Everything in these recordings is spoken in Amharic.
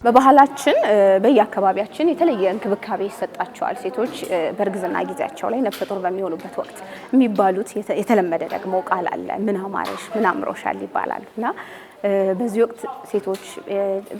በባህላችን በየአካባቢያችን የተለየ እንክብካቤ ይሰጣቸዋል ሴቶች በእርግዝና ጊዜያቸው ላይ ነፍሰ ጡር በሚሆኑበት ወቅት የሚባሉት የተለመደ ደግሞ ቃል አለ። ምን አማረሽ ምን አምሮሻል ይባላልና በዚህ ወቅት ሴቶች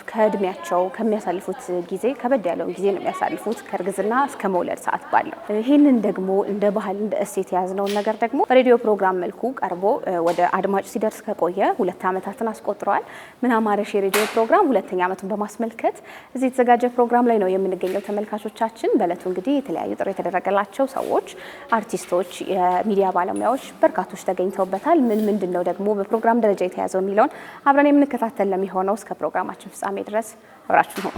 ከእድሜያቸው ከሚያሳልፉት ጊዜ ከበድ ያለውን ጊዜ ነው የሚያሳልፉት ከእርግዝና እስከ መውለድ ሰዓት ባለው። ይሄንን ደግሞ እንደ ባህል እንደ እሴት የያዝነውን ነገር ደግሞ በሬዲዮ ፕሮግራም መልኩ ቀርቦ ወደ አድማጭ ሲደርስ ከቆየ 2 ዓመታትን አስቆጥረዋል። ምን አማረሽ የሬዲዮ ፕሮግራም 2ኛ ዓመቱን በማስመልከት እዚህ የተዘጋጀ ፕሮግራም ላይ ነው የምንገኘው ተመልካቾቻችን። በእለቱ እንግዲህ የተለያዩ ጥሪ የተደረገላቸው ሰዎች፣ አርቲስቶች፣ የሚዲያ ባለሙያዎች በርካቶች ተገኝተውበታል። ምንድነው ደግሞ በፕሮግራም ደረጃ የተያዘው የሚለውን አብረን የምንከታተል ለሚሆነው እስከ ፕሮግራማችን ፍጻሜ ድረስ አብራችሁ ሁኑ።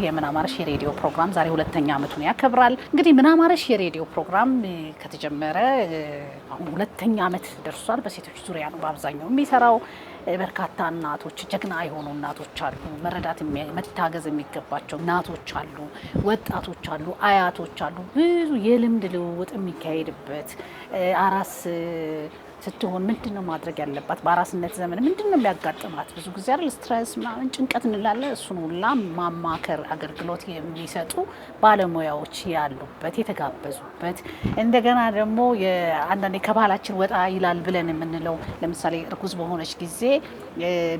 የምን አማረሽ የሬዲዮ ፕሮግራም ዛሬ 2ኛ ዓመቱን ያከብራል። እንግዲህ ምን አማረሽ የሬዲዮ ፕሮግራም ከተጀመረ አሁን 2ኛ ዓመት ደርሷል። በሴቶች ዙሪያ ነው በአብዛኛው የሚሰራው። በርካታ እናቶች ጀግና የሆኑ እናቶች አሉ፣ መረዳት መታገዝ የሚገባቸው እናቶች አሉ፣ ወጣቶች አሉ፣ አያቶች አሉ። ብዙ የልምድ ልውውጥ የሚካሄድበት አራስ ስትሆን ምንድነው ማድረግ ያለባት በአራስነት ዘመን ምንድነው የሚያጋጥማት ብዙ ጊዜ አይደል ስትረስ ምናምን ጭንቀት እንላለን። እሱን ሁላ ማማከር አገልግሎት የሚሰጡ ባለሙያዎች ያሉበት የተጋበዙበት እንደገና ደግሞ አንዳንዴ ከባህላችን ወጣ ይላል ብለን የምንለው ለምሳሌ እርጉዝ በሆነች ጊዜ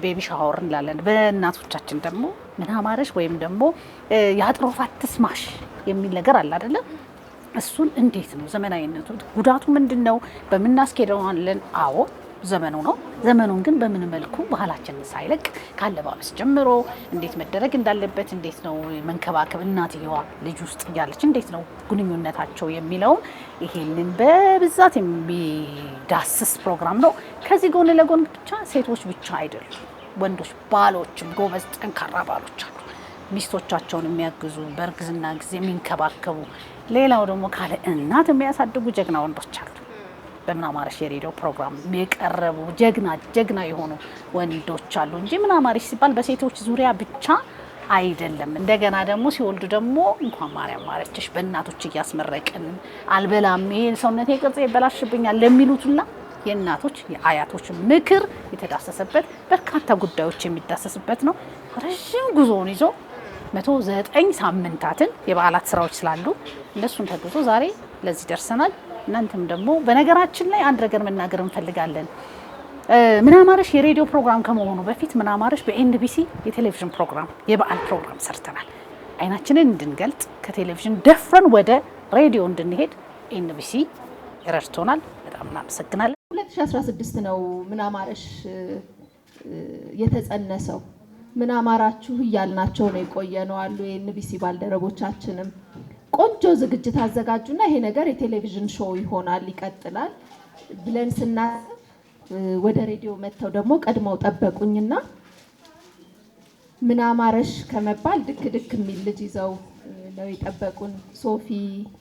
ቤቢ ሻወር እንላለን። በእናቶቻችን ደግሞ ምን አማረሽ ወይም ደግሞ ያጥሮፋት ትስማሽ የሚል ነገር አለ አይደለ? እሱን እንዴት ነው ዘመናዊነቱ ጉዳቱ ምንድነው በመናስከደው አለን? አዎ ዘመኑ ነው። ዘመኑን ግን በምን መልኩ ባህላችንን ሳይለቅ ካለባበስ ጀምሮ እንዴት መደረግ እንዳለበት እንዴት ነው መንከባከብ እናትየዋ ልጅ ውስጥ ያለች እንዴት ነው ግንኙነታቸው የሚለው ይሄንን በብዛት የሚዳስስ ፕሮግራም ነው። ከዚህ ጎን ለጎን ብቻ ሴቶች ብቻ አይደሉም፣ ወንዶች ባሎችም ጎበዝ ጠንካራ ባሎች አሉ፣ ሚስቶቻቸውን የሚያግዙ በእርግዝና ጊዜ የሚንከባከቡ ሌላው ደግሞ ካለ እናት የሚያሳድጉ ጀግና ወንዶች አሉ። በምን አማረሽ የሬዲዮ ፕሮግራም የቀረቡ ጀግና የሆኑ ወንዶች አሉ እንጂ ምን አማረሽ ሲባል በሴቶች ዙሪያ ብቻ አይደለም። እንደገና ደግሞ ሲወልዱ ደግሞ እንኳን ማርያም ማረችሽ በእናቶች እያስመረቅን አልበላም ይሄ ሰውነቴ ቅርጽ ይበላሽብኛል ለሚሉትና የእናቶች የአያቶች ምክር የተዳሰሰበት በርካታ ጉዳዮች የሚዳሰስበት ነው። ረጅም ጉዞውን ይዞ 109 ሳምንታትን የበዓላት ስራዎች ስላሉ እነሱን ተግዞ ዛሬ ለዚህ ደርሰናል። እናንተም ደግሞ በነገራችን ላይ አንድ ነገር መናገር እንፈልጋለን። ምን አማረሽ የሬዲዮ ፕሮግራም ከመሆኑ በፊት ምን አማረሽ በኤንቢሲ የቴሌቪዥን ፕሮግራም የበዓል ፕሮግራም ሰርተናል። አይናችንን እንድንገልጥ ከቴሌቪዥን ደፍረን ወደ ሬዲዮ እንድንሄድ ኤንቢሲ ረድቶናል። በጣም እናመሰግናለን። 2016 ነው ምን አማረሽ የተጸነሰው። ምን አማራችሁ እያልናቸው ነው የቆየነው አሉ የኤንቢሲ ባልደረቦቻችንም ቆንጆ ዝግጅት አዘጋጁና ይሄ ነገር የቴሌቪዥን ሾው ይሆናል ይቀጥላል ብለን ስናስብ ወደ ሬዲዮ መጥተው ደግሞ ቀድመው ጠበቁኝና ምን አማረሽ ከመባል ድክ የሚል ልጅ ይዘው ነው የጠበቁን። ሶፊ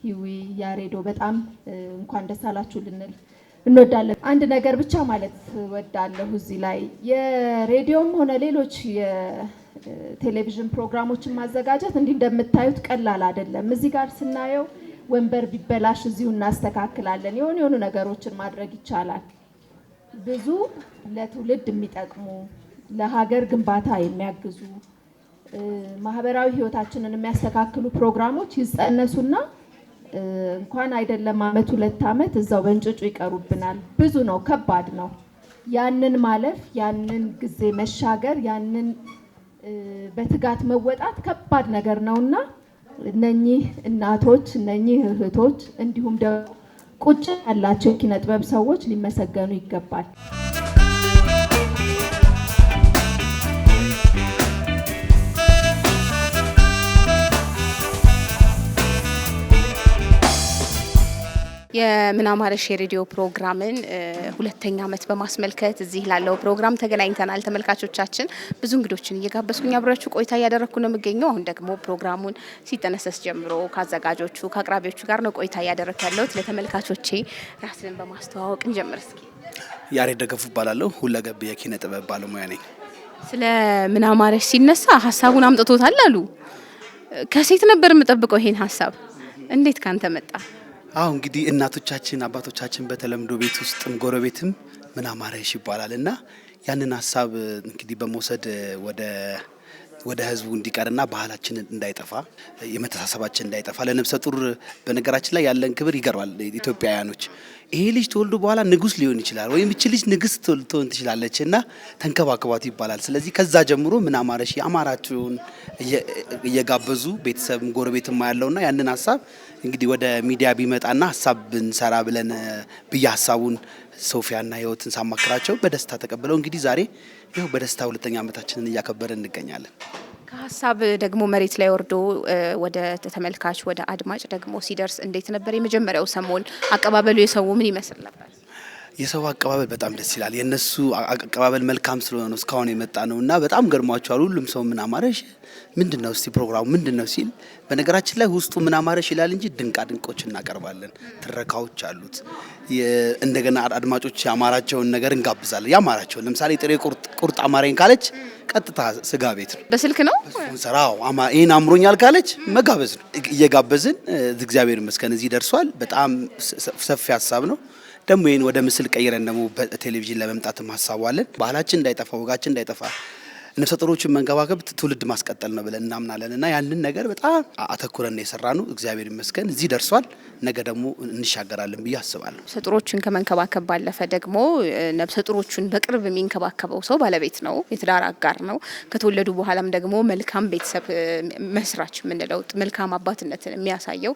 ሂዊ ያሬዶ በጣም እንኳን ደስ አላችሁ ልንል እንወዳለን። አንድ ነገር ብቻ ማለት ወዳለሁ እዚህ ላይ የሬዲዮም ሆነ ሌሎች የቴሌቪዥን ፕሮግራሞችን ማዘጋጀት እንዲህ እንደምታዩት ቀላል አይደለም። እዚህ ጋር ስናየው ወንበር ቢበላሽ እዚሁ እናስተካክላለን። የሆኑ ነገሮችን ማድረግ ይቻላል። ብዙ ለትውልድ የሚጠቅሙ ለሀገር ግንባታ የሚያግዙ ማህበራዊ ህይወታችንን የሚያስተካክሉ ፕሮግራሞች ይጸነሱና እንኳን አይደለም አመት 2 ዓመት እዛው በእንጭጩ ይቀሩብናል። ብዙ ነው፣ ከባድ ነው። ያንን ማለፍ፣ ያንን ጊዜ መሻገር፣ ያንን በትጋት መወጣት ከባድ ነገር ነውና እነኚህ እናቶች እነኚህ እህቶች እንዲሁም ደግሞ ቁጭ ያላቸው ኪነ ጥበብ ሰዎች ሊመሰገኑ ይገባል። የምን አማረሽ የሬዲዮ ፕሮግራምን 2ኛ ዓመት በማስመልከት እዚህ ላለው ፕሮግራም ተገናኝተናል። ተመልካቾቻችን ብዙ እንግዶችን እየጋበዝኩኝ አብራችሁ ቆይታ እያደረኩ ነው የምገኘው። አሁን ደግሞ ፕሮግራሙን ሲጠነሰስ ጀምሮ ከአዘጋጆቹ ከአቅራቢዎቹ ጋር ነው ቆይታ እያደረኩ ያለሁት። ለተመልካቾቼ ራስን በማስተዋወቅ እንጀምር እስኪ። ያሬድ ደገፉ እባላለሁ። ሁለገብ የኪነ ጥበብ ባለሙያ ነኝ። ስለ ምን አማረሽ ሲነሳ ሀሳቡን አምጥቶታል አሉ። ከሴት ነበር የምጠብቀው ይሄን ሀሳብ እንዴት ካንተ መጣ? አዎ እንግዲህ እናቶቻችን አባቶቻችን በተለምዶ ቤት ውስጥም ጎረቤትም ምን አማረሽ ይባላልና ያንን ሀሳብ እንግዲህ በመውሰድ ወደ ህዝቡ እንዲቀርና ባህላችን እንዳይጠፋ የመተሳሰባችን እንዳይጠፋ ለነፍሰ ጡር በነገራችን ላይ ያለን ክብር ይገርማል። ኢትዮጵያውያኖች ይሄ ልጅ ተወልዶ በኋላ ንጉስ ሊሆን ይችላል ወይም እቺ ልጅ ንግስት ልትሆን ትችላለች እና ተንከባከቧት ይባላል። ስለዚህ ከዛ ጀምሮ ምን አማረሽ የአማራቸውን እየጋበዙ ቤተሰብም ጎረቤትም ያለውና ያንን ሀሳብ እንግዲህ ወደ ሚዲያ ቢመጣና ሀሳብ ብንሰራ ብለን ሀሳቡን ሶፊያና ህይወትን ሳማክራቸው በደስታ ተቀብለው እንግዲህ ዛሬ ይኸው በደስታ 2ኛ ዓመታችንን እያከበርን እንገኛለን። ከሀሳብ ደግሞ መሬት ላይ ወርዶ ወደ ተመልካች ወደ አድማጭ ደግሞ ሲደርስ እንዴት ነበር የመጀመሪያው ሰሞን አቀባበሉ? የሰው ምን ይመስል ነበር? የሰው አቀባበል በጣም ደስ ይላል። የነሱ አቀባበል መልካም ስለሆነ ነው እስካሁን የመጣ ነውና በጣም ገርሟቸዋል። ሁሉም ሰው ምን አማረሽ ምንድነው እስቲ ፕሮግራሙ ምንድነው ሲል በነገራችን ላይ ውስጡ ምን አማረሽ ይላል እንጂ ድንቃ ድንቆች እናቀርባለን። ትረካዎች አሉት። እንደገና አድማጮች ያማራቸውን ነገር እንጋብዛለን። ያማራቸው ለምሳሌ ጥሬ ቁርጥ አማረኝ ካለች ቀጥታ ስጋ ቤት ነው በስልክ ነው ስራው። ይሄን አምሮኛል ካለች መጋበዝ ነው። እየጋበዝን እግዚአብሔር ይመስገን እዚህ ደርሷል። በጣም ሰፊ ሀሳብ ነው። ደግሞ ይሄን ወደ ምስል ቀይረን ደግሞ በቴሌቪዥን ለመምጣትም ሀሳቡ አለን። ባህላችን እንዳይጠፋ ወጋችን እንዳይጠፋ ነፍሰ ጡሮችን መንከባከብ ትውልድ ማስቀጠል ነው ብለን እናምናለን እና ያንን ነገር በጣም አተኩረን የሰራነው እግዚአብሔር ይመስገን እዚህ ደርሷል። ነገ ደግሞ እንሻገራለን ብዬ አስባለሁ። ነፍሰ ጡሮችን ከመንከባከብ ባለፈ ደግሞ ነፍሰ ጡሮችን በቅርብ የሚንከባከበው ሰው ባለቤት ነው፣ የትዳር አጋር ነው። ከተወለዱ በኋላም ደግሞ መልካም ቤተሰብ መስራች የምንለው መልካም አባትነትን የሚያሳየው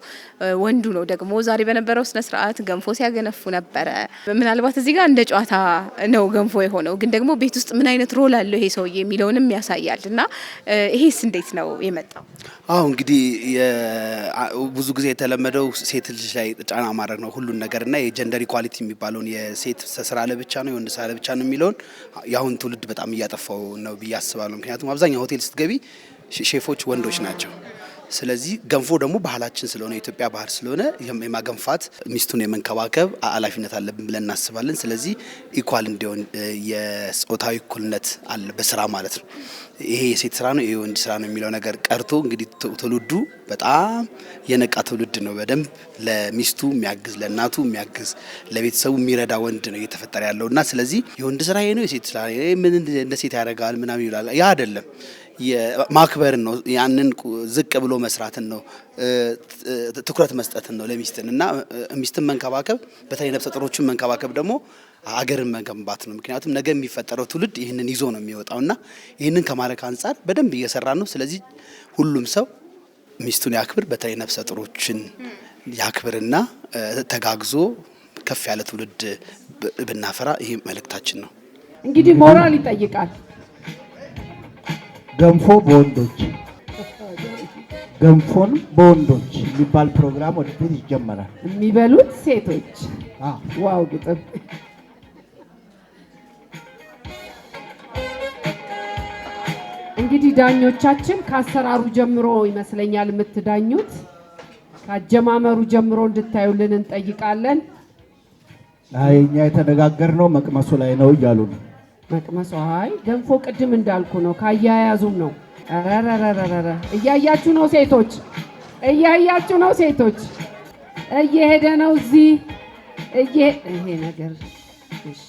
ወንዱ ነው። ደግሞ ዛሬ በነበረው ስነ ስርዓት ገንፎ ሲያገነፉ ነበረ። ምናልባት እዚህ ጋር እንደ ጨዋታ ነው ገንፎ የሆነው፣ ግን ደግሞ ቤት ውስጥ ምን አይነት ሮል አለው ይሄ ሰውዬ የሚለውንም ያሳያል። እና ይሄስ እንዴት ነው የመጣው? አዎ እንግዲህ ብዙ ጊዜ የተለመደው ሴት ልጅ ላይ ጫና ማድረግ ነው ሁሉን ነገር እና የጀንደር ኢኳሊቲ የሚባለውን የሴት ስራ ለብቻ ነው የወንድ ስራ ለብቻ ነው የሚለውን የአሁን ትውልድ በጣም እያጠፋው ነው ብዬ አስባለሁ። ምክንያቱም አብዛኛው ሆቴል ስትገቢ ሼፎች ወንዶች ናቸው። ስለዚህ ገንፎ ደግሞ ባህላችን ስለሆነ የኢትዮጵያ ባህል ስለሆነ የማገንፋት ሚስቱን የመንከባከብ ኃላፊነት አለብን ብለን እናስባለን። ስለዚህ ኢኳል እንዲሆን የጾታዊ እኩልነት አለ በስራ ማለት ነው። ይሄ የሴት ስራ ነው ይሄ የወንድ ስራ ነው የሚለው ነገር ቀርቶ እንግዲህ ትውልዱ በጣም የነቃ ትውልድ ነው። በደንብ ለሚስቱ የሚያግዝ ለእናቱ የሚያግዝ ለቤተሰቡ የሚረዳ ወንድ ነው እየተፈጠረ ያለውና ስለዚህ የወንድ ስራ ይሄ ነው የሴት ስራ ምን እንደ ሴት ያደርጋል ምናምን ይላል። ያ አይደለም። የማክበርን ነው ያንን ዝቅ ብሎ መስራትን ነው ትኩረት መስጠትን ነው ለሚስትን እና ሚስትን መንከባከብ በተለይ ነፍሰ ጡሮችን መንከባከብ ደግሞ ሀገርን መገንባት ነው። ምክንያቱም ነገ የሚፈጠረው ትውልድ ይህንን ይዞ ነው የሚወጣውና ይህንን ከማድረግ አንጻር በደንብ እየሰራ ነው። ስለዚህ ሁሉም ሰው ሚስቱን ያክብር፣ በተለይ ነፍሰ ጡሮችን ያክብርና ተጋግዞ ከፍ ያለ ትውልድ ብናፈራ ይሄ መልእክታችን ነው። እንግዲህ ሞራል ይጠይቃል። ገንፎ በወንዶች ገንፎን በወንዶች የሚባል ፕሮግራም ወደፊት ይጀመራል። የሚበሉት ሴቶች። ዋው ግጥም! እንግዲህ ዳኞቻችን ከአሰራሩ ጀምሮ ይመስለኛል የምትዳኙት፣ ከአጀማመሩ ጀምሮ እንድታዩልን እንጠይቃለን። እኛ የተነጋገርነው መቅመሱ ላይ ነው እያሉ ነው። መቅመሱ አይ ገንፎ ቅድም እንዳልኩ ነው፣ ካያያዙም ነው። አራራራራ እያያችሁ ነው ሴቶች፣ እያያችሁ ነው ሴቶች። እየሄደ ነው እዚህ ይሄ ነገር። እሺ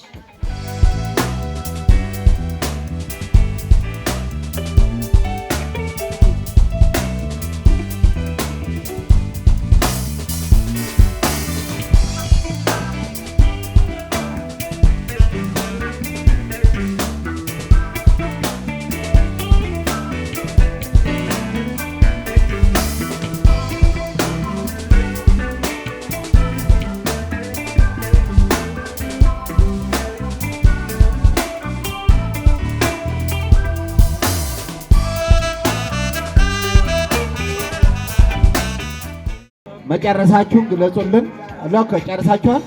መጨረሳችሁን ግለጹልን። አላህ ከጨረሳችኋል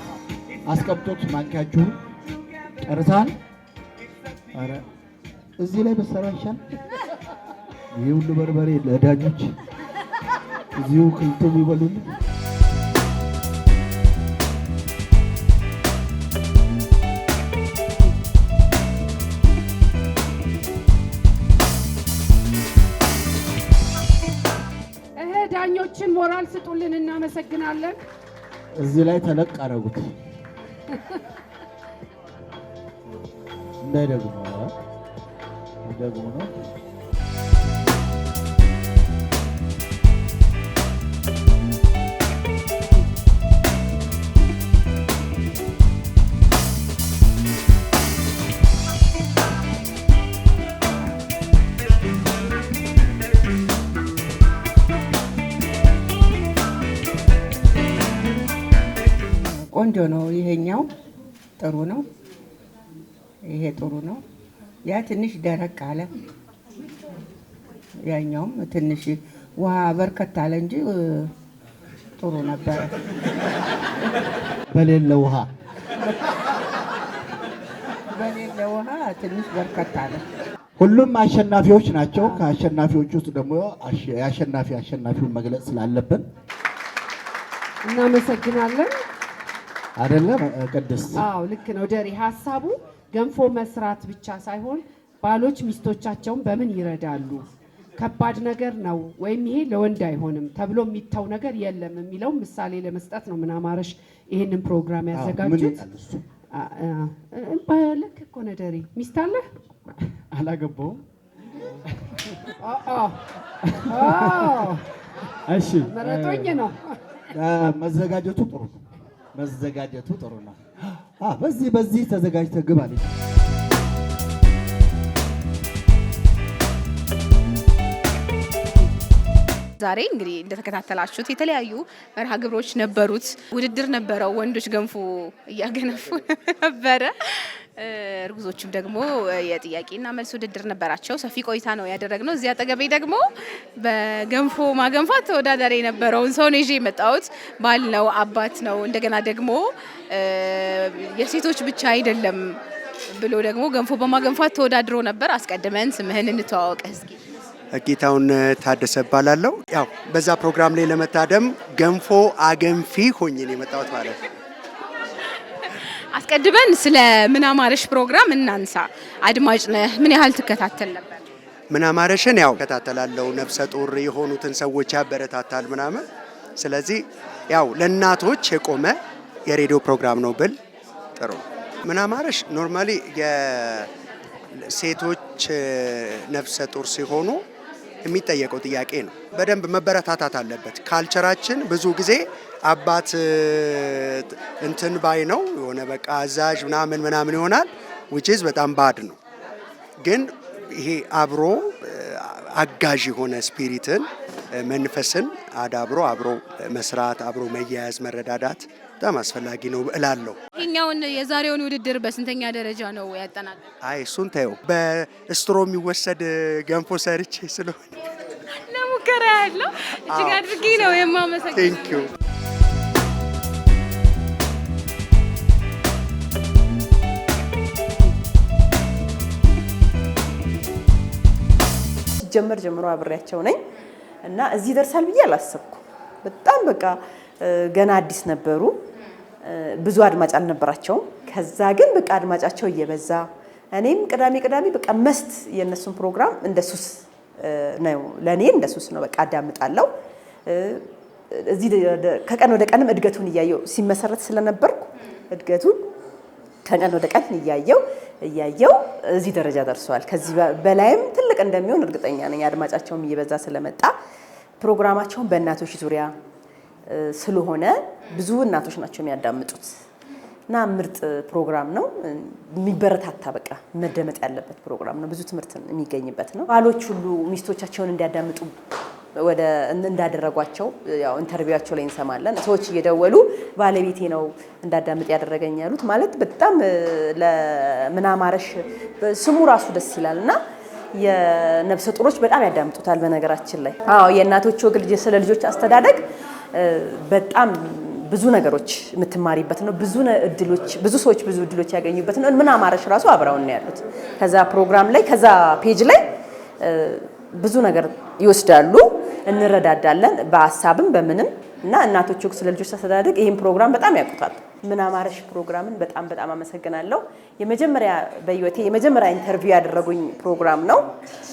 አስቀምጡት። ማንኪያችሁን ጨርሳል። አረ እዚህ ላይ በሰራ ይሻል። ይሄ ሁሉ በርበሬ ለዳኞች እዚሁ ክልቱ ይበሉልን። ወንዶችን ሞራል ስጡልን። እናመሰግናለን። እዚህ ላይ ተለቅ አደረጉት እንዳይደግሙ ነው። ቆንጆ ነው። ይሄኛው ጥሩ ነው። ይሄ ጥሩ ነው። ያ ትንሽ ደረቅ አለ። ያኛውም ትንሽ ውሃ በርከት አለ እንጂ ጥሩ ነበረ። በሌለ ውሃ ትንሽ በርከት አለ። ሁሉም አሸናፊዎች ናቸው። ከአሸናፊዎች ውስጥ ደግሞ አሸናፊውን መግለጽ ስላለብን እናመሰግናለን። አይደለም ቅድስት? አዎ ልክ ነው ደሪ። ሀሳቡ ገንፎ መስራት ብቻ ሳይሆን ባሎች ሚስቶቻቸውን በምን ይረዳሉ፣ ከባድ ነገር ነው ወይም ይሄ ለወንድ አይሆንም ተብሎ የሚታው ነገር የለም የሚለው ምሳሌ ለመስጠት ነው ምናማረሽ ይሄንን ፕሮግራም ያዘጋጁት። ልክ እኮ ነው ደሪ። ሚስት አለ? አላገባውም። እሺ መረጦኝ ነው። መዘጋጀቱ ጥሩ ነው። በዚህ ተዘጋጅተህ ግባ። ዛሬ እንግዲህ እንደተከታተላችሁት የተለያዩ መርሃ ግብሮች ነበሩት። ውድድር ነበረው። ወንዶች ገንፎ እያገነፉ ነበረ። እርጉዞችም ደግሞ የጥያቄና መልስ ውድድር ነበራቸው። ሰፊ ቆይታ ነው ያደረግነው። እዚህ አጠገቤ ደግሞ በገንፎ ማገንፋት ተወዳዳሪ የነበረውን ሰው ነው ይዤ የመጣሁት። ባል ነው፣ አባት ነው። እንደገና ደግሞ የሴቶች ብቻ አይደለም ብሎ ደግሞ ገንፎ በማገንፋት ተወዳድሮ ነበር። አስቀድመን ስምህን እንተዋወቅህ እስኪ። ጌታውን ታደሰ እባላለሁ። ያው በዛ ፕሮግራም ላይ ለመታደም ገንፎ አገንፊ ሆኜ ነው የመጣሁት ማለት ነው። አስቀድመን ስለ ምናማረሽ ፕሮግራም እናንሳ። አድማጭ ነህ፣ ምን ያህል ትከታተል ነበር? ምናማረሽን ያው እከታተላለሁ። ነፍሰ ጡር የሆኑትን ሰዎች ያበረታታል ምናምን። ስለዚህ ያው ለእናቶች የቆመ የሬዲዮ ፕሮግራም ነው ብል ጥሩ። ምናማረሽ ኖርማሊ የሴቶች ነፍሰ ጡር ሲሆኑ የሚጠየቀው ጥያቄ ነው። በደንብ መበረታታት አለበት። ካልቸራችን ብዙ ጊዜ አባት እንትን ባይ ነው የሆነ በቃ አዛዥ ምናምን ይሆናል which is በጣም ባድ ነው። ግን ይሄ አብሮ አጋዥ የሆነ ስፒሪትን መንፈስን አዳብሮ አብሮ መስራት አብሮ መያያዝ መረዳዳት በጣም አስፈላጊ ነው እላለሁ። ይሄኛውን የዛሬውን ውድድር በስንተኛ ደረጃ ነው ያጠናቀቀው? አይ እሱን ተይው። በስትሮ የሚወሰድ ገንፎ ሰርቼ ስለሆነ ለሙከራ ያለው እጅግ አድርጌ ነው የማመሰግነው። ቴንክ ዩ። ሲጀመር ጀምሮ አብሬያቸው ነኝ እና እዚህ ደርሳል ብዬ አላሰብኩም። በጣም በቃ ገና አዲስ ነበሩ። ብዙ አድማጭ አልነበራቸውም። ከዛ ግን በቃ አድማጫቸው እየበዛ እኔም ቅዳሜ በቃ መስት የነሱን ፕሮግራም እንደሱስ ነው ለኔ እንደሱስ ነው። በቃ አዳምጣለሁ። እዚህ ከቀን ወደ ቀንም እድገቱን እያየው ሲመሰረት ስለነበርኩ እድገቱን ከቀን ወደ ቀን እያየው እዚህ ደረጃ ደርሷል። ከዚህ በላይም ትልቅ እንደሚሆን እርግጠኛ ነኝ። አድማጫቸውም እየበዛ ስለመጣ ፕሮግራማቸውን በእናቶች ዙሪያ ስለሆነ ብዙ እናቶች ናቸው የሚያዳምጡት እና ምርጥ ፕሮግራም ነው። የሚበረታታ በቃ መደመጥ ያለበት ፕሮግራም ነው። ብዙ ትምህርት የሚገኝበት ነው። ባሎች ሁሉ ሚስቶቻቸውን እንዲያዳምጡ እንዳደረጓቸው ያው ኢንተርቪዋቸው ላይ እንሰማለን። ሰዎች እየደወሉ ባለቤቴ ነው እንዳዳምጥ ያደረገኝ ያሉት ማለት በጣም ለምናማረሽ ስሙ ራሱ ደስ ይላልና የነፍሰ ጡሮች በጣም ያዳምጡታል። በነገራችን ላይ የእናቶች ወግ ስለ ልጆች አስተዳደግ በጣም ብዙ ነገሮች የምትማሪበት ነው። ብዙ ሰዎች ብዙ እድሎች ያገኙበት ነው። ምናማረሽ ራሱ አብረውን ነው ያሉት። ከዛ ፕሮግራም ላይ ከዛ ፔጅ ላይ ብዙ ነገር ይወስዳሉ። እንረዳዳለን በሀሳብም በምንም እና እናቶች ስለ ልጆች አስተዳደግ ይሄን ፕሮግራም በጣም ያውቁታል። ምን አማረሽ ፕሮግራምን በጣም አመሰግናለሁ። የመጀመሪያ በህይወቴ የመጀመሪያ ኢንተርቪው ያደረጉኝ ፕሮግራም ነው።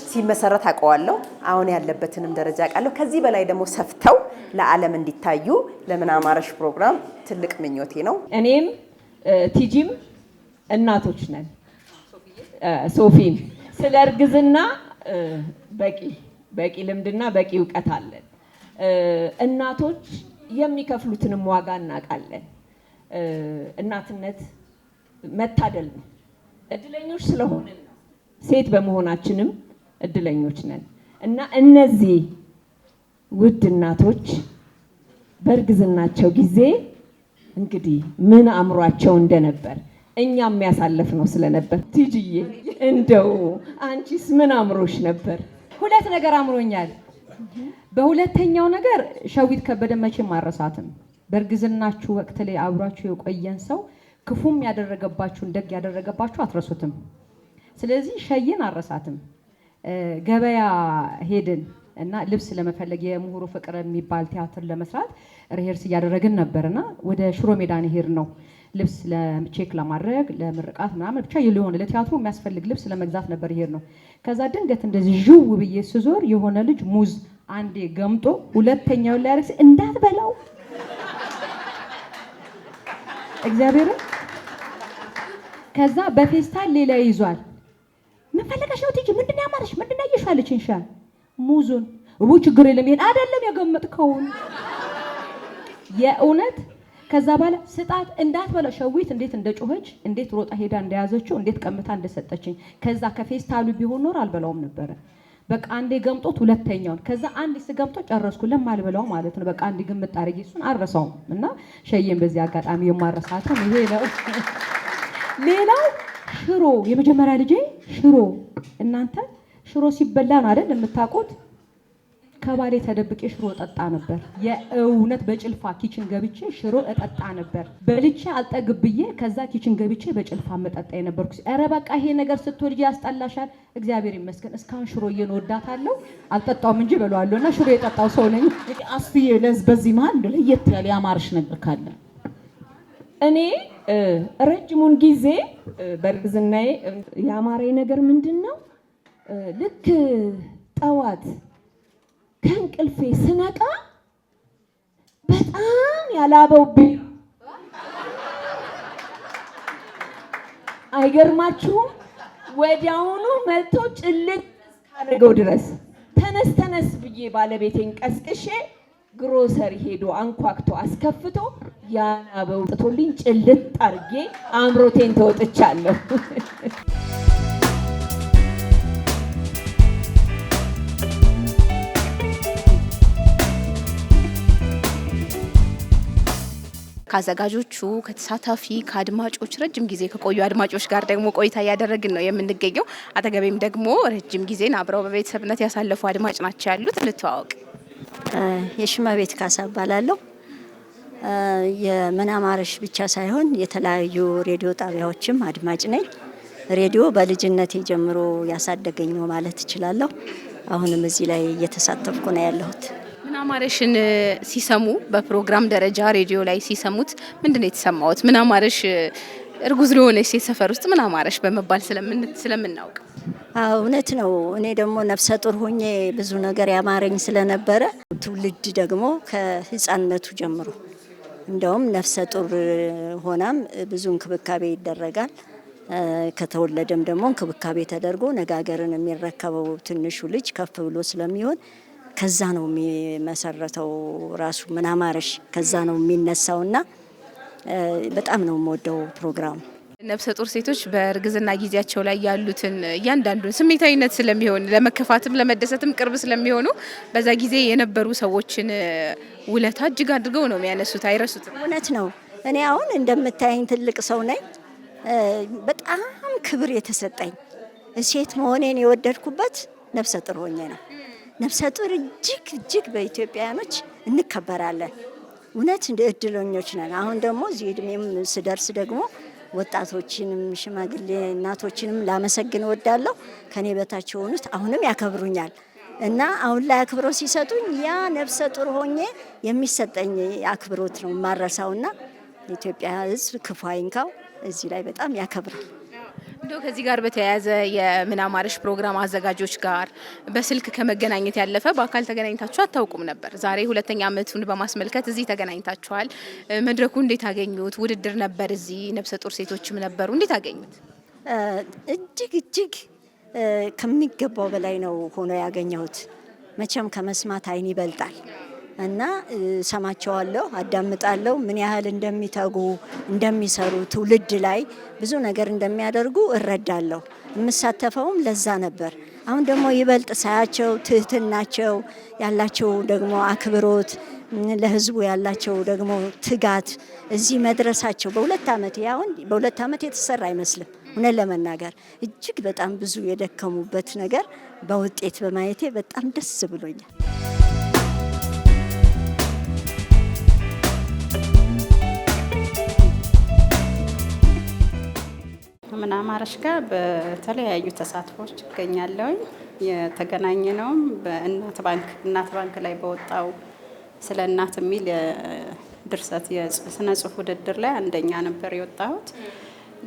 ሲመሰረት አውቀዋለሁ። አሁን ያለበትንም ደረጃ አውቃለሁ። ከዚህ በላይ ደግሞ ሰፍተው ለዓለም እንዲታዩ ለምን አማረሽ ፕሮግራም ትልቅ ምኞቴ ነው። እኔም ቲጂም እናቶች ነን። ሶፊም ስለ እርግዝና በቂ ልምድና በቂ እውቀት አለን። እናቶች የሚከፍሉትንም ዋጋ እናውቃለን። እናትነት መታደል ነው። እድለኞች ስለሆንን ነው። ሴት በመሆናችንም እድለኞች ነን እና እነዚህ ውድ እናቶች በእርግዝናቸው ጊዜ እንግዲህ ምን አምሯቸው እንደነበር እኛም ያሳለፍ ነው ስለነበር፣ ቲጂዬ እንደው አንቺስ ምን አምሮሽ ነበር? ሁለት ነገር አምሮኛል። በሁለተኛው ነገር ሸዊት ከበደ መቼም አረሳትም። በእርግዝናችሁ ወቅት ላይ አብሯችሁ የቆየን ሰው ክፉም ያደረገባችሁን ደግ ያደረገባችሁ አትረሱትም። ስለዚህ ሸይን አረሳትም። ገበያ ሄድን እና ልብስ ለመፈለግ የምሁሩ ፍቅር የሚባል ቲያትር ለመስራት ሪሄርስ እያደረግን ነበርና ወደ ሽሮ ሜዳን ሄድ ነው ልብስ ለቼክ ለማድረግ ለምርቃት ምናምን ብቻ የሆነ ለቲያትሩ የሚያስፈልግ ልብስ ለመግዛት ነበር ይሄድ ነው። ከዛ ድንገት እንደዚህ ዥው ብዬ ስዞር የሆነ ልጅ ሙዝ አንዴ ገምጦ ሁለተኛው ላይ አርክስ እንዳትበላው እግዚአብሔርን። ከዛ በፌስታል ሌላ ይዟል። ምን ፈልገሽ ነው ቲጂ? ምንድን ያማረሽ? ምንድን ያየሽው አለችኝ። ሙዙን ችግር የለም ይሄን አይደለም የገመጥከውን የእውነት። ከዛ በኋላ ስጣት እንዳትበላ። ሸዊት እንዴት እንደጮኸች እንዴት ሮጣ ሄዳ እንደያዘችው እንዴት ቀምታ እንደሰጠችኝ። ከዛ ከፌስታሉ ቢሆን ኖር አልበላውም ነበረ። በቃ አንዴ ገምጦት ሁለተኛውን ከዛ አንዴ ስገምጦ ጨረስኩ። ለማልበላው ማለት ነው። በቃ አንዴ ግምጥ አድርጌ እሱን አረሳውም እና ሸዬን በዚህ አጋጣሚ የማረሳተው ይሄ ነው። ሌላው ሽሮ የመጀመሪያ ልጄ ሽሮ እናንተ ሽሮ ሲበላ ነው አይደል የምታውቁት? ከባሌ ተደብቄ ሽሮ እጠጣ ነበር። የእውነት በጭልፋ ኪችን ገብቼ ሽሮ እጠጣ ነበር። በልቼ አልጠግብዬ ከዛ ኪችን ገብቼ በጭልፋ መጠጣ የነበርኩ። ኧረ በቃ ይሄ ነገር ስትወልጂ ያስጠላሻል። እግዚአብሔር ይመስገን እስካሁን ሽሮ እየወዳታለሁ። አልጠጣውም እንጂ በለዋለሁ እና ሽሮ የጠጣው ሰው ነኝ። አስፍዬ በዚህ መሀል ለየት ያለ ያማርሽ ነገር ካለ? እኔ ረጅሙን ጊዜ በእርግዝናዬ ያማረኝ ነገር ምንድን ነው? ልክ ጠዋት ከእንቅልፌ ስነቃ በጣም ያላበውብኝ አይገርማችሁም? ወዲያውኑ መጥቶ ጭልጥ እስካደረገው ድረስ ተነስ ብዬ ባለቤቴን ቀስቅሼ ግሮሰሪ ሄዶ አንኳክቶ አስከፍቶ ያላበው ጥቶልኝ ጭልጥ አድርጌ አምሮቴን ተወጥቻለሁ። ከአዘጋጆቹ ከተሳታፊ ከአድማጮች ረጅም ጊዜ ከቆዩ አድማጮች ጋር ደግሞ ቆይታ እያደረግን ነው የምንገኘው። አጠገቤም ደግሞ ረጅም ጊዜን አብረው በቤተሰብነት ያሳለፉ አድማጭ ናቸው ያሉት። ልተዋወቅ። የሽመቤት ካሳ እባላለሁ። የምን አማረሽ ብቻ ሳይሆን የተለያዩ ሬዲዮ ጣቢያዎችም አድማጭ ነኝ። ሬዲዮ በልጅነቴ ጀምሮ ያሳደገኝ ነው ማለት እችላለሁ። አሁንም እዚህ ላይ እየተሳተፍኩ ነው ያለሁት። ምን አማረሽን ሲሰሙ በፕሮግራም ደረጃ ሬዲዮ ላይ ሲሰሙት ምንድነው የተሰማዎት? ምን አማረሽ እርጉዝ ለሆነች ሴት ሰፈር ውስጥ ምን አማረሽ በመባል ስለምናውቅ እውነት ነው። እኔ ደግሞ ነፍሰ ጡር ሆኜ ብዙ ነገር ያማረኝ ስለነበረ ትውልድ ደግሞ ከህፃንነቱ ጀምሮ እንደውም ነፍሰ ጡር ሆናም ብዙ እንክብካቤ ይደረጋል። ከተወለደም ደግሞ እንክብካቤ ተደርጎ ነጋገርን የሚረከበው ትንሹ ልጅ ከፍ ብሎ ስለሚሆን ከዛ ነው የሚመሰረተው ራሱ ምን አማረሽ ከዛ ነው የሚነሳውና በጣም ነው የምወደው ፕሮግራም። ነፍሰ ጡር ሴቶች በእርግዝና ጊዜያቸው ላይ ያሉትን እያንዳንዱን ስሜታዊነት ስለሚሆን ለመከፋትም ለመደሰትም ቅርብ ስለሚሆኑ በዛ ጊዜ የነበሩ ሰዎችን ውለታ እጅግ አድርገው ነው የሚያነሱት፣ አይረሱትም። እውነት ነው። እኔ አሁን እንደምታየኝ ትልቅ ሰው ነኝ። በጣም ክብር የተሰጠኝ ሴት መሆኔን የወደድኩበት ነፍሰ ጡር ሆኜ ነው። ነፍሰ ጡር እጅግ በኢትዮጵያውያኖች እንከበራለን። እውነት እድለኞች ነን። አሁን ደግሞ እዚህ እድሜም ስደርስ ደግሞ ወጣቶችንም ሽማግሌ እናቶችንም ላመሰግን እወዳለሁ። ከኔ በታች የሆኑት አሁንም ያከብሩኛል። እና አሁን ላይ አክብሮት ሲሰጡኝ ያ ነፍሰ ጡር ሆኜ የሚሰጠኝ አክብሮት ነው ማረሳውና የኢትዮጵያ ሕዝብ ክፉ አይንካው እዚህ ላይ በጣም ያከብራል። እንደው ከዚህ ጋር በተያያዘ የምን አማረሽ ፕሮግራም አዘጋጆች ጋር በስልክ ከመገናኘት ያለፈ በአካል ተገናኝታችሁ አታውቁም ነበር። ዛሬ ሁለተኛ ዓመቱን በማስመልከት እዚህ ተገናኝታችኋል። መድረኩ እንዴት አገኙት? ውድድር ነበር፣ እዚህ ነፍሰ ጡር ሴቶችም ነበሩ። እንዴት አገኙት? እጅግ ከሚገባው በላይ ነው ሆኖ ያገኘሁት። መቼም ከመስማት አይን ይበልጣል እና ሰማቸዋለሁ፣ አዳምጣለሁ። ምን ያህል እንደሚተጉ እንደሚሰሩ፣ ትውልድ ላይ ብዙ ነገር እንደሚያደርጉ እረዳለሁ። የምሳተፈውም ለዛ ነበር። አሁን ደግሞ ይበልጥ ሳያቸው ትህትናቸው ያላቸው ደግሞ አክብሮት፣ ለህዝቡ ያላቸው ደግሞ ትጋት እዚህ መድረሳቸው በሁለት ዓመት ያሁን በሁለት ዓመት የተሰራ አይመስልም። እውነት ለመናገር እጅግ በጣም ብዙ የደከሙበት ነገር በውጤት በማየቴ በጣም ደስ ብሎኛል። ምን አማረሽ ጋር በተለያዩ ተሳትፎች ይገኛለሁኝ። የተገናኘነውም በእናት ባንክ ላይ በወጣው ስለ እናት የሚል ድርሰት የስነ ጽሁፍ ውድድር ላይ አንደኛ ነበር የወጣሁት።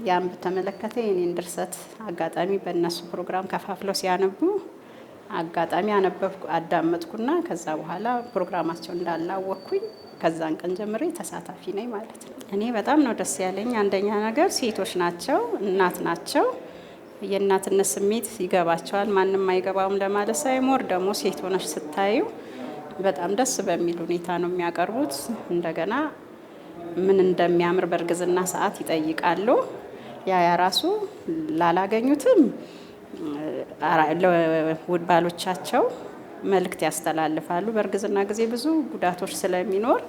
ያን በተመለከተ የኔን ድርሰት አጋጣሚ በእነሱ ፕሮግራም ከፋፍለው ሲያነቡ አጋጣሚ አነበብኩ፣ አዳመጥኩና ከዛ በኋላ ፕሮግራማቸው እንዳላወቅኩኝ ከዛን ቀን ጀምሬ ተሳታፊ ነኝ ማለት ነው። እኔ በጣም ነው ደስ ያለኝ። አንደኛ ነገር ሴቶች ናቸው፣ እናት ናቸው። የእናትነት ስሜት ይገባቸዋል። ማንም አይገባውም ለማለት ሳይሞር ደግሞ ሴት ሆነሽ ስታዩ በጣም ደስ በሚል ሁኔታ ነው የሚያቀርቡት። እንደገና ምን እንደሚያምር በእርግዝና ሰዓት ይጠይቃሉ። ያ ራሱ ላላገኙትም ለውድ ባሎቻቸው መልእክት ያስተላልፋሉ። በእርግዝና ጊዜ ብዙ ጉዳቶች ስለሚኖር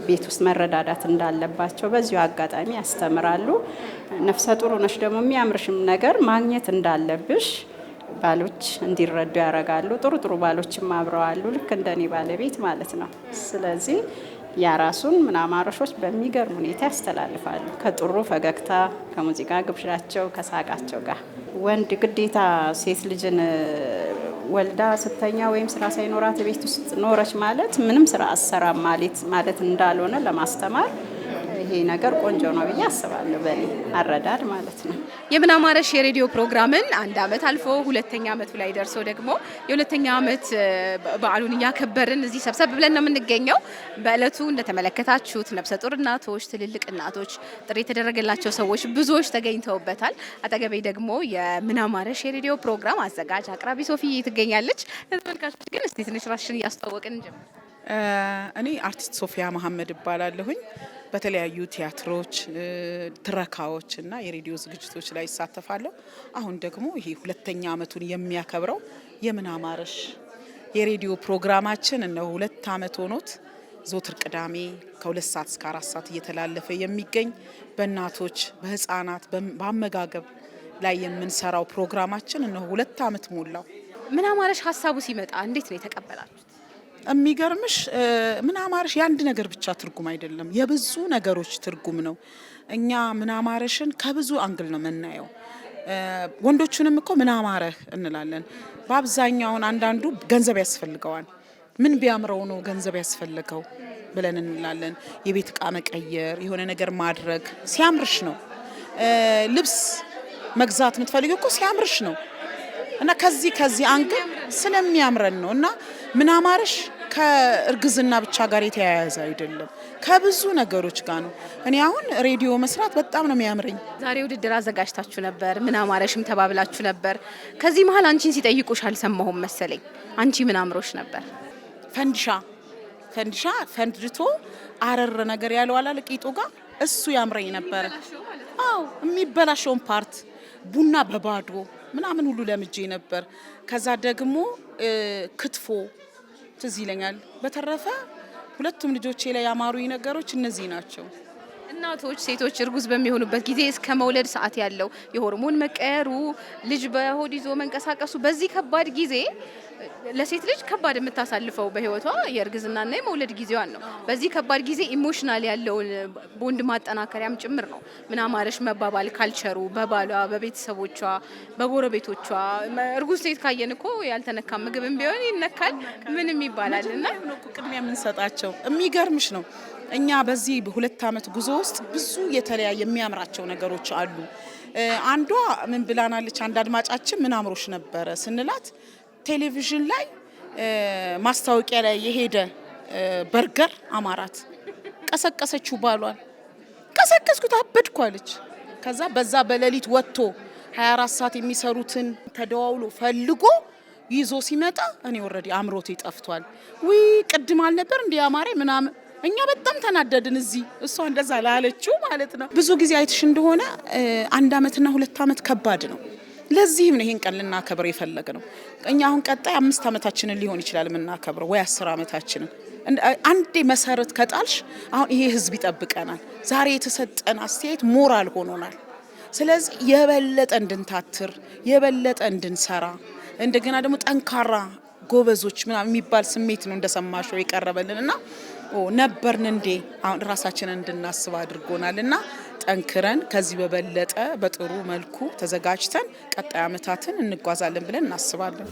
ቤት ውስጥ መረዳዳት እንዳለባቸው በዚሁ አጋጣሚ ያስተምራሉ። ነፍሰ ጡር ሆነሽ ደግሞ የሚያምርሽም ነገር ማግኘት እንዳለብሽ ባሎች እንዲረዱ ያደርጋሉ። ጥሩ ባሎችም አብረዋሉ፣ ልክ እንደኔ ባለቤት ማለት ነው። ስለዚህ ያ ራሱን ምን አማረሾች በሚገርም ሁኔታ ያስተላልፋሉ። ከጥሩ ፈገግታ፣ ከሙዚቃ ግብዣቸው፣ ከሳቃቸው ጋር ወንድ ግዴታ ሴት ልጅን ወልዳ ስተኛ ወይም ስራ ሳይኖራት ቤት ውስጥ ኖረች ማለት ምንም ስራ አሰራም ማለት እንዳልሆነ ለማስተማር ይሄ ነገር ቆንጆ ነው ብዬ አስባለሁ፣ በእኔ አረዳድ ማለት ነው። የምን አማረሽ የሬዲዮ ፕሮግራምን አንድ ዓመት አልፎ ሁለተኛ ዓመቱ ላይ ደርሶ ደግሞ የሁለተኛ ዓመት በዓሉን እያከበርን እዚህ ሰብሰብ ብለን ነው የምንገኘው። በእለቱ እንደተመለከታችሁት ነፍሰ ጡር እናቶች፣ ትልልቅ እናቶች፣ ጥሪ የተደረገላቸው ሰዎች ብዙዎች ተገኝተውበታል። አጠገቤ ደግሞ የምን አማረሽ የሬዲዮ ፕሮግራም አዘጋጅ አቅራቢ ሶፊ ትገኛለች። ለተመልካቾች ግን እስቲ ትንሽ ራስሽን እያስተዋወቅን እንጀምር። እኔ አርቲስት ሶፊያ መሐመድ እባላለሁኝ። በተለያዩ ቲያትሮች፣ ትረካዎች እና የሬዲዮ ዝግጅቶች ላይ ይሳተፋለሁ። አሁን ደግሞ ይሄ ሁለተኛ ዓመቱን የሚያከብረው የምን አማረሽ የሬዲዮ ፕሮግራማችን እነሆ 2 ዓመት ሆኖት ዘወትር ቅዳሜ ከ2 ሰዓት እስከ 4 ሰዓት እየተላለፈ የሚገኝ በእናቶች በህፃናት በአመጋገብ ላይ የምንሰራው ፕሮግራማችን እነሆ 2 ዓመት ሞላው። ምን አማረሽ ሀሳቡ ሲመጣ እንዴት ነው የተቀበላችሁት? የሚገርምሽ ምን አማረሽ የአንድ ነገር ብቻ ትርጉም አይደለም፣ የብዙ ነገሮች ትርጉም ነው። እኛ ምን አማረሽን ከብዙ አንግል ነው የምናየው። ወንዶቹንም እኮ ምን አማረህ እንላለን። በአብዛኛውን አንዳንዱ ገንዘብ ያስፈልገዋል። ምን ቢያምረው ነው ገንዘብ ያስፈልገው ብለን እንላለን። የቤት ዕቃ መቀየር፣ የሆነ ነገር ማድረግ ሲያምርሽ ነው። ልብስ መግዛት የምትፈልጊው እኮ ሲያምርሽ ነው። እና ከዚህ አንግል ስለሚያምረን ነው። እና ምን አማረሽ ከእርግዝና ብቻ ጋር የተያያዘ አይደለም፣ ከብዙ ነገሮች ጋር ነው። እኔ አሁን ሬዲዮ መስራት በጣም ነው የሚያምረኝ። ዛሬ ውድድር አዘጋጅታችሁ ነበር፣ ምን አማረሽም ተባብላችሁ ነበር። ከዚህ መሀል አንቺን ሲጠይቁሽ አልሰማሁም መሰለኝ። አንቺ ምን አምሮሽ ነበር? ፈንዲሻ ፈንድቶ አረር ነገር ያለው አላለ ቂጡ ጋር እሱ ያምረኝ ነበር። አዎ የሚበላሸውን ፓርት ቡና በባዶ ምናምን ሁሉ ለምጄ ነበር። ከዛ ደግሞ ክትፎ ትዝ ይለኛል። በተረፈ ሁለቱም ልጆቼ ላይ ያማሩኝ ነገሮች እነዚህ ናቸው። እናቶች ሴቶች እርጉዝ በሚሆኑበት ጊዜ እስከ መውለድ ሰዓት ያለው የሆርሞን መቀየሩ፣ ልጅ በሆድ ይዞ መንቀሳቀሱ፣ በዚህ ከባድ ጊዜ ለሴት ልጅ ከባድ የምታሳልፈው በህይወቷ የእርግዝናና የመውለድ ጊዜዋን ነው። በዚህ ከባድ ጊዜ ኢሞሽናል ያለውን ቦንድ ማጠናከሪያም ጭምር ነው ምን አማረሽ መባባል፣ ካልቸሩ በባሏ፣ በቤተሰቦቿ፣ በጎረቤቶቿ። እርጉዝ ሴት ካየን እኮ ያልተነካ ምግብም ቢሆን ይነካል ምንም ይባላል እና ቅድሚያ የምንሰጣቸው የሚገርምሽ ነው። እኛ በዚህ በ2 ዓመት ጉዞ ውስጥ ብዙ የተለያየ የሚያምራቸው ነገሮች አሉ። አንዷ ምን ብላናለች? አንድ አድማጫችን ምን አምሮሽ ነበረ ስንላት ቴሌቪዥን ላይ ማስታወቂያ ላይ የሄደ በርገር አማራት። ቀሰቀሰችው ባሏል። ቀሰቀስኩት አበድኩ አለች። ከዛ በዛ በሌሊት ወጥቶ 24 ሰዓት የሚሰሩትን ተደዋውሎ ፈልጎ ይዞ ሲመጣ እኔ ኦሬዲ አምሮቴ ጠፍቷል። ውይ ቅድም አልነበር እንዴ አማሬ ምናምን። እኛ በጣም ተናደድን እዚህ እሷ እንደዛ ላለችው ማለት ነው። ብዙ ጊዜ አይተሽ እንደሆነ 1 ዓመትና 2 ዓመት ከባድ ነው። ለዚህም ነው ይሄን ቀን ልናከብር የፈለገ ነው። እኛ አሁን ቀጣይ 5 ዓመታችንን ሊሆን ይችላል የምናከብረው ወይ 10 ዓመታችንን። አንዴ መሰረት ከጣልሽ አሁን ይሄ ህዝብ ይጠብቀናል። ዛሬ የተሰጠን አስተያየት ሞራል ሆኖናል። ስለዚህ የበለጠ እንድንታትር የበለጠ እንድንሰራ እንደገና ደግሞ ጠንካራ ጎበዞች ምናምን የሚባል ስሜት ነው እንደሰማሽው የቀረበልንና ነበርን እንዴ አሁን ራሳችንን እንድናስብ አድርጎናልና ጠንክረን ከዚህ በበለጠ በጥሩ መልኩ ተዘጋጅተን ቀጣይ ዓመታትን እንጓዛለን ብለን እናስባለን።